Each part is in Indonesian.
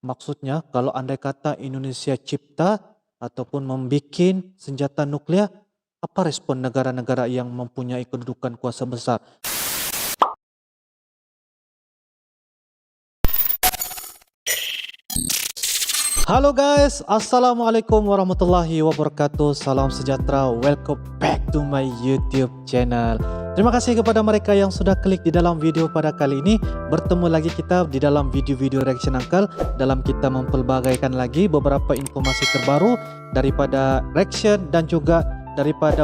Maksudnya kalau andai kata Indonesia cipta ataupun membikin senjata nuklir, apa respon negara-negara yang mempunyai kedudukan kuasa besar? Halo guys, Assalamualaikum warahmatullahi wabarakatuh. Salam sejahtera, welcome back to my YouTube channel. Terima kasih kepada mereka yang sudah klik di dalam video pada kali ini. Bertemu lagi kita di dalam video-video reaction Uncle, dalam kita mempelbagaikan lagi beberapa informasi terbaru daripada reaction dan juga daripada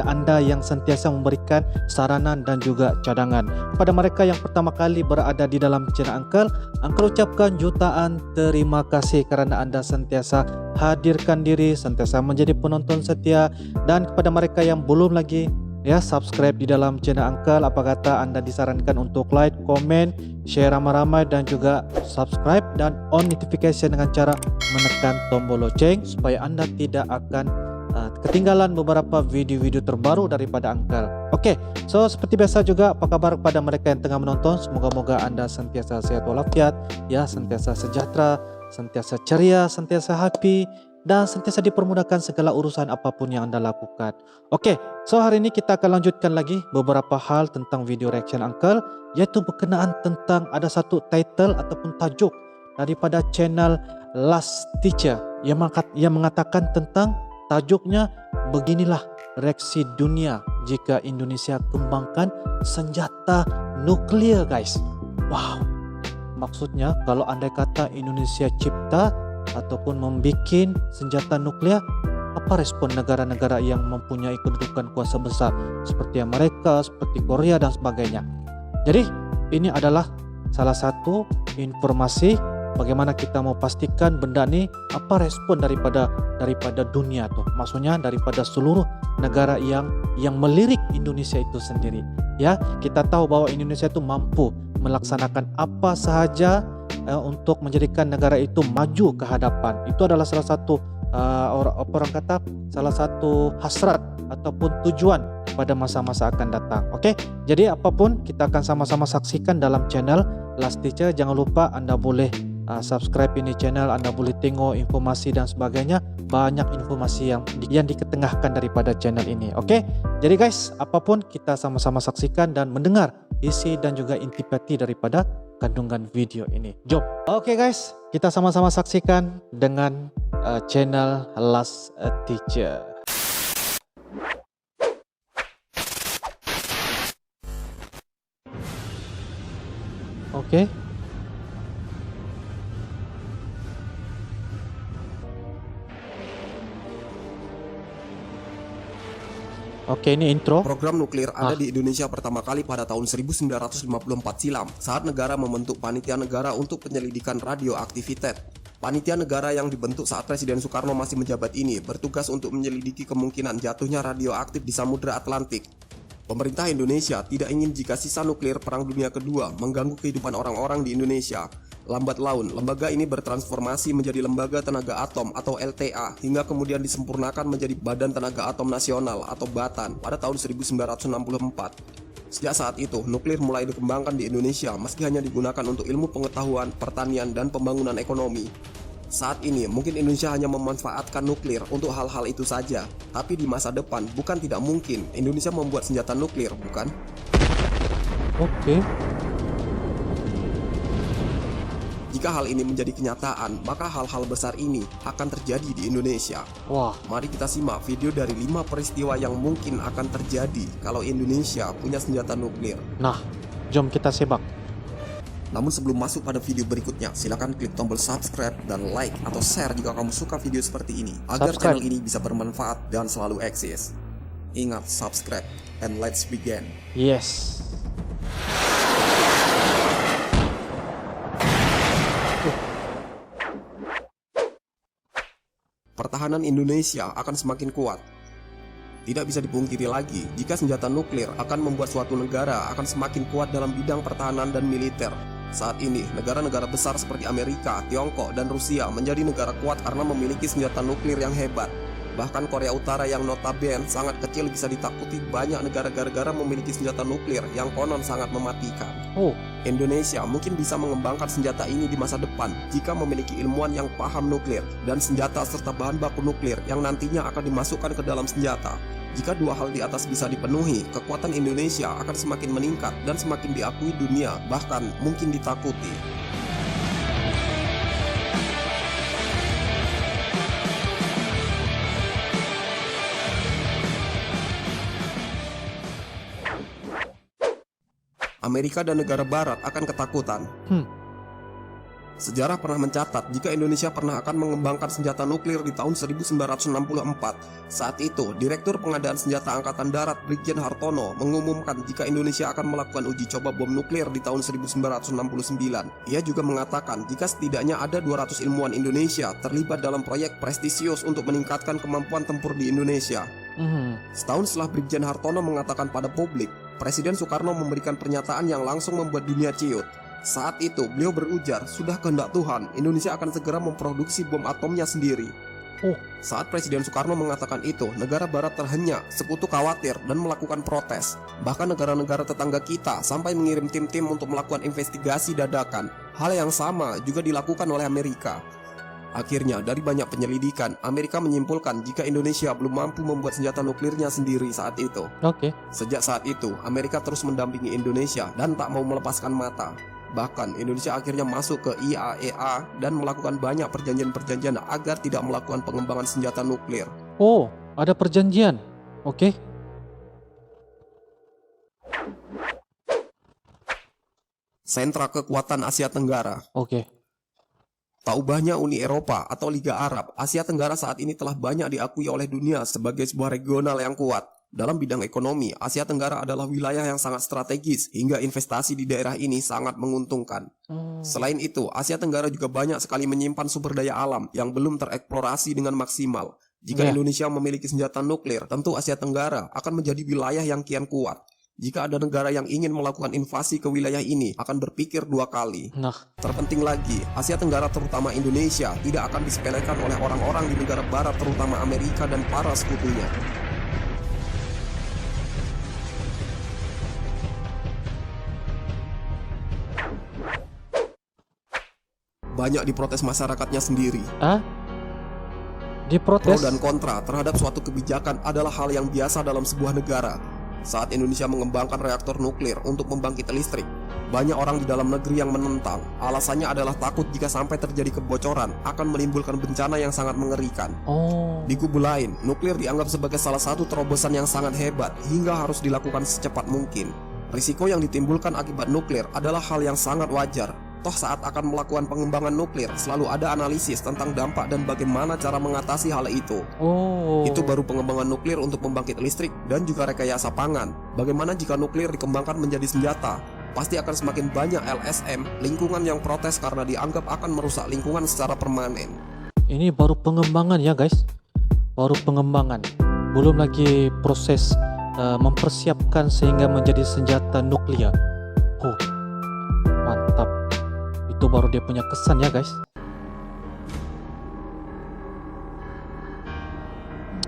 anda yang sentiasa memberikan saranan dan juga cadangan. Kepada mereka yang pertama kali berada di dalam channel Uncle ucapkan jutaan terima kasih kerana anda sentiasa hadirkan diri, sentiasa menjadi penonton setia. Dan kepada mereka yang belum lagi subscribe di dalam channel Uncle, apa kata anda disarankan untuk like, komen, share ramai-ramai dan juga subscribe dan on notification dengan cara menekan tombol lonceng supaya anda tidak akan ketinggalan beberapa video-video terbaru daripada Uncle. Oke, so seperti biasa juga, apa kabar kepada mereka yang tengah menonton? Semoga-moga anda sentiasa sehat walafiat, sentiasa sejahtera, sentiasa ceria, sentiasa happy, dan sentiasa dipermudahkan segala urusan apapun yang anda lakukan. Oke, so hari ini kita akan lanjutkan lagi beberapa hal tentang video reaction Uncle, yaitu berkenaan tentang ada satu title ataupun tajuk daripada channel Last Teacher yang mengatakan tentang tajuknya, beginilah reaksi dunia jika Indonesia kembangkan senjata nuklir, guys. Wow, maksudnya kalau andai kata Indonesia cipta ataupun membikin senjata nuklir, apa respon negara-negara yang mempunyai kedudukan kuasa besar seperti Amerika, seperti Korea dan sebagainya. Jadi ini adalah salah satu informasi bagaimana kita mau pastikan benda ini, apa respon daripada dunia tuh, maksudnya daripada seluruh negara yang melirik Indonesia itu sendiri. Ya, kita tahu bahwa Indonesia itu mampu melaksanakan apa sahaja untuk menjadikan negara itu maju ke hadapan. Itu adalah salah satu orang kata salah satu hasrat ataupun tujuan pada masa-masa akan datang. Oke, jadi apapun kita akan sama-sama saksikan dalam channel Last Teacher. Jangan lupa anda boleh subscribe ini channel, anda boleh tengok informasi dan sebagainya. Banyak informasi yang diketengahkan daripada channel ini. Oke, jadi guys, apapun kita sama-sama saksikan dan mendengar isi dan juga intipati daripada kandungan video ini. Jom. Oke guys, kita sama-sama saksikan dengan channel Last Teacher. Oke. Oke, ini intro. Program nuklir ada di Indonesia pertama kali pada tahun 1954 silam saat negara membentuk Panitia Negara untuk Penyelidikan Radioaktivitas. Panitia negara yang dibentuk saat Presiden Soekarno masih menjabat ini bertugas untuk menyelidiki kemungkinan jatuhnya radioaktif di Samudra Atlantik. Pemerintah Indonesia tidak ingin jika sisa nuklir Perang Dunia Kedua mengganggu kehidupan orang-orang di Indonesia. Lambat laun, lembaga ini bertransformasi menjadi Lembaga Tenaga Atom atau LTA hingga kemudian disempurnakan menjadi Badan Tenaga Atom Nasional atau BATAN pada tahun 1964. Sejak saat itu, nuklir mulai dikembangkan di Indonesia meski hanya digunakan untuk ilmu pengetahuan, pertanian, dan pembangunan ekonomi. Saat ini, mungkin Indonesia hanya memanfaatkan nuklir untuk hal-hal itu saja. Tapi di masa depan, bukan tidak mungkin Indonesia membuat senjata nuklir, bukan? Oke. Jika hal ini menjadi kenyataan, maka hal-hal besar ini akan terjadi di Indonesia. Wah, mari kita simak video dari 5 peristiwa yang mungkin akan terjadi kalau Indonesia punya senjata nuklir. Nah, jom kita simak. Namun sebelum masuk pada video berikutnya, silakan klik tombol subscribe dan like atau share jika kamu suka video seperti ini, agar channel ini bisa bermanfaat dan selalu eksis. Ingat, subscribe and let's begin. Yes. Pertahanan Indonesia akan semakin kuat. Tidak bisa dipungkiri lagi, jika senjata nuklir akan membuat suatu negara akan semakin kuat dalam bidang pertahanan dan militer. Saat ini, negara-negara besar seperti Amerika, Tiongkok, dan Rusia menjadi negara kuat karena memiliki senjata nuklir yang hebat. Bahkan Korea Utara yang notabene sangat kecil bisa ditakuti banyak negara gara-gara memiliki senjata nuklir yang konon sangat mematikan. Oh, Indonesia mungkin bisa mengembangkan senjata ini di masa depan jika memiliki ilmuwan yang paham nuklir dan senjata serta bahan baku nuklir yang nantinya akan dimasukkan ke dalam senjata. Jika dua hal di atas bisa dipenuhi, kekuatan Indonesia akan semakin meningkat dan semakin diakui dunia, bahkan mungkin ditakuti. Amerika dan negara barat akan ketakutan. Sejarah pernah mencatat jika Indonesia pernah akan mengembangkan senjata nuklir di tahun 1964. Saat itu, Direktur Pengadaan Senjata Angkatan Darat Brigjen Hartono mengumumkan jika Indonesia akan melakukan uji coba bom nuklir di tahun 1969. Ia juga mengatakan jika setidaknya ada 200 ilmuwan Indonesia terlibat dalam proyek prestisius untuk meningkatkan kemampuan tempur di Indonesia. Setahun setelah Brigjen Hartono mengatakan pada publik, Presiden Soekarno memberikan pernyataan yang langsung membuat dunia ciut. Saat itu, beliau berujar, sudah kehendak Tuhan, Indonesia akan segera memproduksi bom atomnya sendiri. Saat Presiden Soekarno mengatakan itu, negara barat terhenyak, sekutu khawatir, dan melakukan protes. Bahkan negara-negara tetangga kita sampai mengirim tim-tim untuk melakukan investigasi dadakan. Hal yang sama juga dilakukan oleh Amerika. Akhirnya, dari banyak penyelidikan, Amerika menyimpulkan jika Indonesia belum mampu membuat senjata nuklirnya sendiri saat itu. Sejak saat itu, Amerika terus mendampingi Indonesia dan tak mau melepaskan mata. Bahkan Indonesia akhirnya masuk ke IAEA dan melakukan banyak perjanjian-perjanjian agar tidak melakukan pengembangan senjata nuklir. Oh, ada perjanjian. Oke. Sentra Kekuatan Asia Tenggara. Oke. Tak ubahnya Uni Eropa atau Liga Arab, Asia Tenggara saat ini telah banyak diakui oleh dunia sebagai sebuah regional yang kuat. Dalam bidang ekonomi, Asia Tenggara adalah wilayah yang sangat strategis hingga investasi di daerah ini sangat menguntungkan. Selain itu, Asia Tenggara juga banyak sekali menyimpan sumber daya alam yang belum tereksplorasi dengan maksimal. Jika Indonesia memiliki senjata nuklir, tentu Asia Tenggara akan menjadi wilayah yang kian kuat. Jika ada negara yang ingin melakukan invasi ke wilayah ini, akan berpikir dua kali. Terpenting lagi, Asia Tenggara terutama Indonesia tidak akan disepelekan oleh orang-orang di negara barat terutama Amerika dan para sekutunya. Banyak diprotes masyarakatnya sendiri. Diprotes? Pro dan kontra terhadap suatu kebijakan adalah hal yang biasa dalam sebuah negara. Saat Indonesia mengembangkan reaktor nuklir untuk membangkit listrik, banyak orang di dalam negeri yang menentang. Alasannya adalah takut jika sampai terjadi kebocoran akan menimbulkan bencana yang sangat mengerikan. Di kubu lain, nuklir dianggap sebagai salah satu terobosan yang sangat hebat hingga harus dilakukan secepat mungkin. Risiko yang ditimbulkan akibat nuklir adalah hal yang sangat wajar. Toh saat akan melakukan pengembangan nuklir selalu ada analisis tentang dampak dan bagaimana cara mengatasi hal itu. Itu baru pengembangan nuklir untuk pembangkit listrik dan juga rekayasa pangan. Bagaimana jika nuklir dikembangkan menjadi senjata? Pasti akan semakin banyak LSM, lingkungan yang protes karena dianggap akan merusak lingkungan secara permanen. Ini baru pengembangan ya guys. Baru pengembangan. Belum lagi proses mempersiapkan sehingga menjadi senjata nuklir. Mantap. Itu baru dia punya kesan ya guys.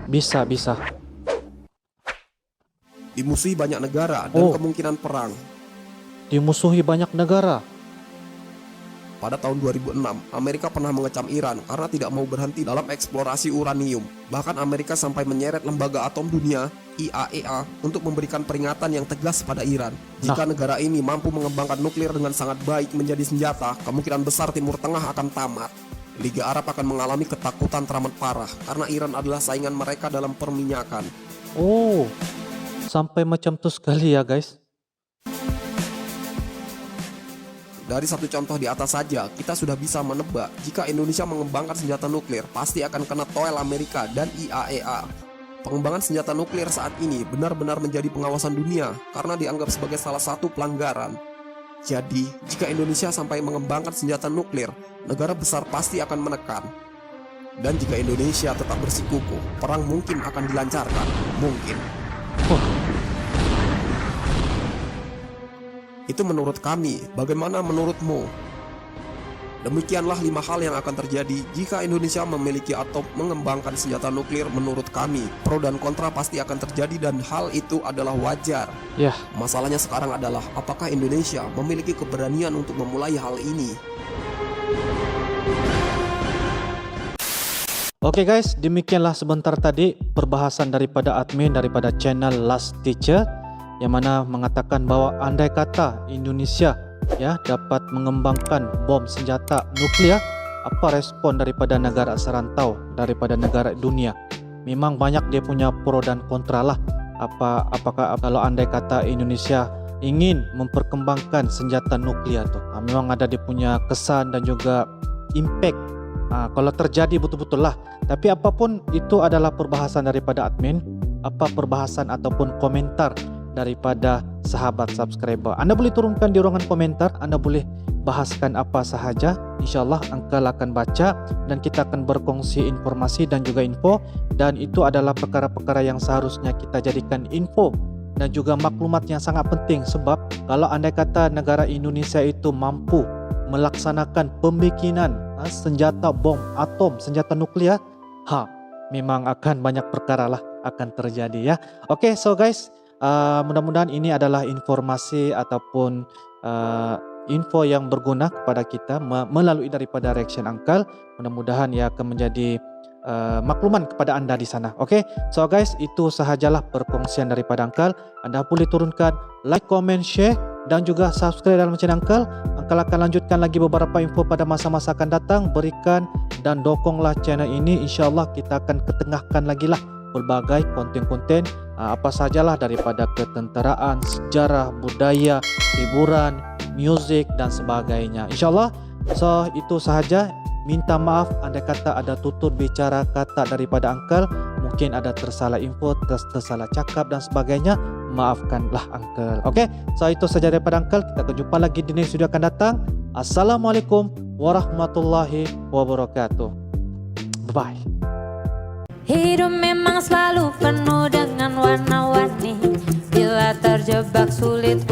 Bisa. Dimusuhi banyak negara dan kemungkinan perang. Dimusuhi banyak negara. Pada tahun 2006, Amerika pernah mengecam Iran karena tidak mau berhenti dalam eksplorasi uranium. Bahkan Amerika sampai menyeret lembaga atom dunia, IAEA, untuk memberikan peringatan yang tegas pada Iran. Jika negara ini mampu mengembangkan nuklir dengan sangat baik menjadi senjata, kemungkinan besar Timur Tengah akan tamat. Liga Arab akan mengalami ketakutan teramat parah karena Iran adalah saingan mereka dalam perminyakan. Sampai macam itu sekali ya guys. Dari satu contoh di atas saja, kita sudah bisa menebak jika Indonesia mengembangkan senjata nuklir, pasti akan kena toel Amerika dan IAEA. Pengembangan senjata nuklir saat ini benar-benar menjadi pengawasan dunia karena dianggap sebagai salah satu pelanggaran. Jadi, jika Indonesia sampai mengembangkan senjata nuklir, negara besar pasti akan menekan. Dan jika Indonesia tetap bersikukuh, perang mungkin akan dilancarkan. Mungkin. Itu menurut kami, bagaimana menurutmu? Demikianlah 5 hal yang akan terjadi jika Indonesia memiliki atau mengembangkan senjata nuklir menurut kami. Pro dan kontra pasti akan terjadi dan hal itu adalah wajar. Ya, Masalahnya sekarang adalah apakah Indonesia memiliki keberanian untuk memulai hal ini? oke guys, demikianlah sebentar tadi perbahasan daripada admin daripada channel Last Teacher yang mana mengatakan bahwa andai kata Indonesia dapat mengembangkan bom senjata nuklir, apa respon daripada negara serantau, daripada negara dunia? Memang banyak dia punya pro dan kontra lah. Apakah kalau andai kata Indonesia ingin memperkembangkan senjata nuklir tuh, memang ada dia punya kesan dan juga impact. Kalau terjadi betul-betul lah. Tapi apapun itu adalah perbahasan daripada admin, apa perbahasan ataupun komentar daripada sahabat subscriber. Anda boleh turunkan di ruangan komentar, Anda boleh bahaskan apa sahaja. InsyaAllah Uncle akan baca dan kita akan berkongsi informasi dan juga info, dan itu adalah perkara-perkara yang seharusnya kita jadikan info dan juga maklumat yang sangat penting. Sebab kalau andai kata negara Indonesia itu mampu melaksanakan pembikinan senjata bom atom, senjata nuklir, memang akan banyak perkara lah akan terjadi ya. Oke, so guys, mudah-mudahan ini adalah informasi ataupun info yang berguna kepada kita melalui daripada reaction Uncle. Mudah-mudahan ya akan menjadi makluman kepada anda di sana. Oke, so guys, itu sahajalah perkongsian daripada Uncle. Anda boleh turunkan like, comment, share dan juga subscribe dalam channel Uncle. Uncle akan lanjutkan lagi beberapa info pada masa-masa akan datang. Berikan dan dukunglah channel ini. InsyaAllah kita akan ketengahkan lagi lah berbagai konten-konten apa sajalah daripada ketenteraan, sejarah, budaya, hiburan, music dan sebagainya. InsyaAllah. So itu sahaja. Minta maaf andai kata ada tutur bicara kata daripada Uncle, mungkin ada tersalah info, tersalah cakap dan sebagainya. Maafkanlah Uncle. Oke, so itu saja daripada Uncle. Kita akan jumpa lagi di next video akan datang. Assalamualaikum warahmatullahi wabarakatuh. Bye. Hidup memang selalu penuh dengan warna-warni. Bila terjebak sulit